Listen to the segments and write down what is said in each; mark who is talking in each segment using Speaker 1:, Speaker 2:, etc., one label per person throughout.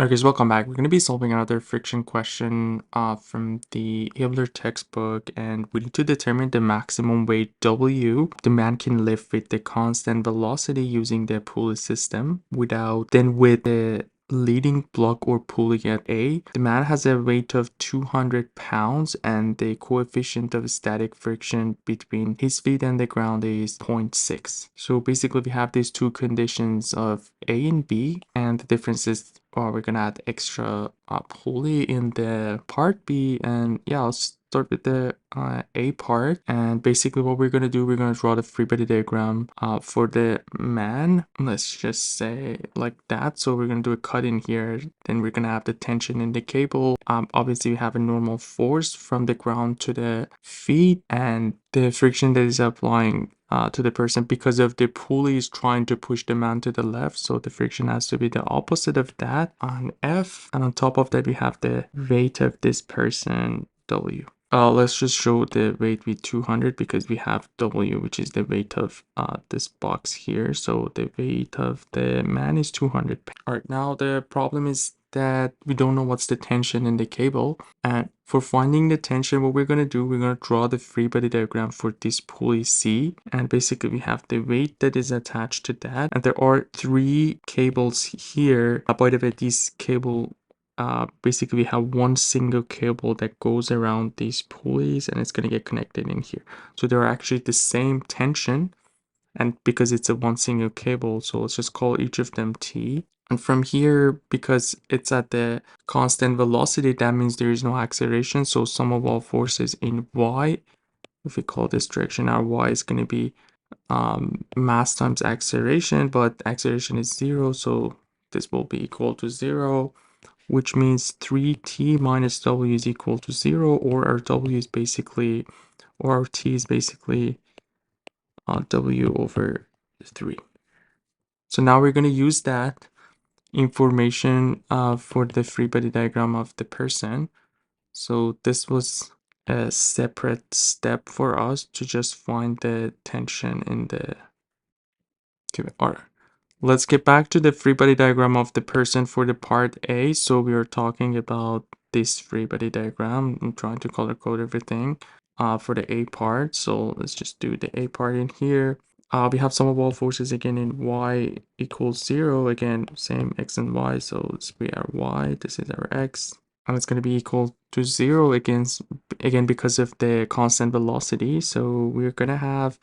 Speaker 1: Okay, guys, welcome back. We're going to be solving another friction question from the Hibbeler textbook, and we need to determine the maximum weight W the man can lift with the constant velocity using the pulley system with the leading block or pulley at A. The man has a weight of 200 pounds and the coefficient of static friction between his feet and the ground is 0.6. So basically we have these two conditions of A and B, and the differences are we're gonna add extra pulley in the part B. And yeah, I'll start with the A part, and basically what we're gonna do, we're gonna draw the free body diagram for the man, let's just say like that. So we're gonna do a cut in here, then we're gonna have the tension in the cable. Obviously we have a normal force from the ground to the feet, and the friction that is applying to the person because of the pulley is trying to push the man to the left, so the friction has to be the opposite of that on F. And on top of that we have the weight of this person, W. Let's just show the weight with 200 because we have W, which is the weight of this box here. So the weight of the man is 200. All right, now the problem is that we don't know what's the tension in the cable. And for finding the tension, what we're going to do, we're going to draw the free body diagram for this pulley C. And basically we have the weight that is attached to that. And there are three cables here. By the way, this cable basically we have one single cable that goes around these pulleys and it's going to get connected in here. So they're actually the same tension, and because it's a one single cable, so let's just call each of them T. And from here, because it's at the constant velocity, that means there is no acceleration. So sum of all forces in Y, if we call this direction our Y, is going to be mass times acceleration, but acceleration is 0, so this will be equal to 0, which means 3t minus W is equal to 0, or our W is basically, or our T is basically W over 3. So now we're going to use that information for the free body diagram of the person. So this was a separate step for us to just find the tension in the QR. Let's get back to the free body diagram of the person for the part A. So we are talking about this free body diagram. I'm trying to color code everything for the A part. So let's just do the A part in here. We have sum of all forces again in Y equals 0. Again, same X and Y. So let's be our Y. This is our X. And it's going to be equal to 0 again because of the constant velocity. So we're going to have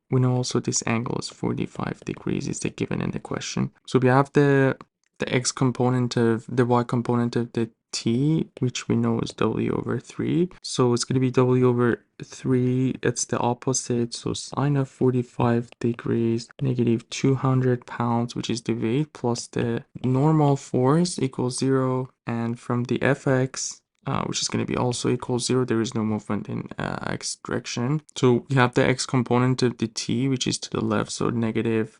Speaker 1: we know also this angle is 45 degrees is the given in the question. So we have the X component of the Y component of the T, which we know is W over 3. So it's going to be W over 3. It's the opposite. So sine of 45 degrees negative 200 pounds, which is the weight, plus the normal force equals 0. And from the Fx, which is going to be also equal 0. There is no movement in x direction. So we have the x component of the t, which is to the left. So negative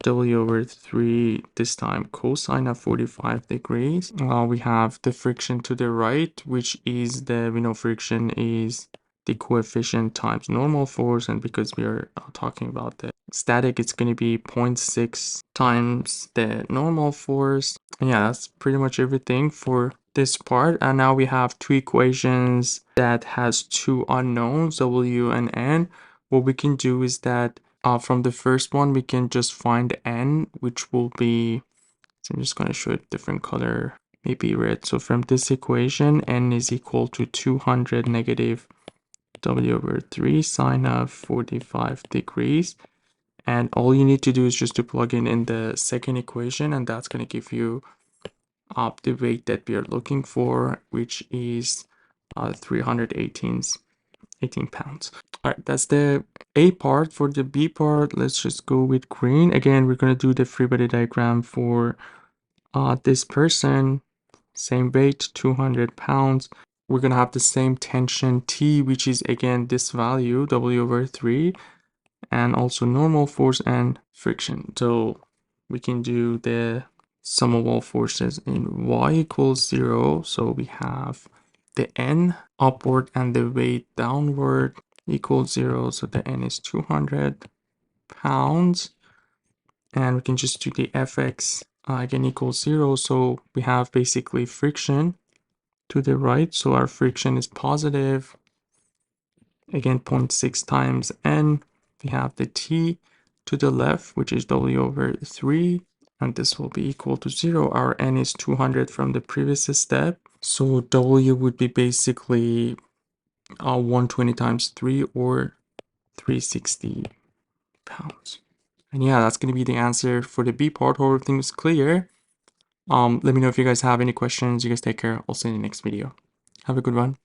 Speaker 1: W over 3, this time cosine of 45 degrees. We have the friction to the right, which is we know friction is the coefficient times normal force, and because we are talking about the static, it's going to be 0.6 times the normal force. And yeah, that's pretty much everything for this part. And now we have two equations that has two unknowns, W and N. What we can do is that from the first one we can just find N, which will be, so I'm just going to show it different color, maybe red. So from this equation, N is equal to 200 negative W over 3 sine of 45 degrees. And all you need to do is just to plug in the second equation, and that's going to give you the weight that we are looking for, which is 318 pounds. All right, that's the A part. For the B part, let's just go with green. Again, we're going to do the free body diagram for this person. Same weight, 200 pounds. We're going to have the same tension T, which is again this value, W over 3, and also normal force and friction. So we can do the sum of all forces in Y equals 0. So we have the N upward and the weight downward equals 0. So the N is 200 pounds. And we can just do the Fx again equals 0. So we have basically friction to the right. So our friction is positive. Again, 0.6 times n. We have the t to the left, which is w over 3. And this will be equal to 0. Our n is 200 from the previous step. So w would be basically 120 times 3 or 360 pounds. And yeah, that's going to be the answer for the B part. Hope everything was clear. Let me know if you guys have any questions. You guys take care. I'll see you in the next video. Have a good one.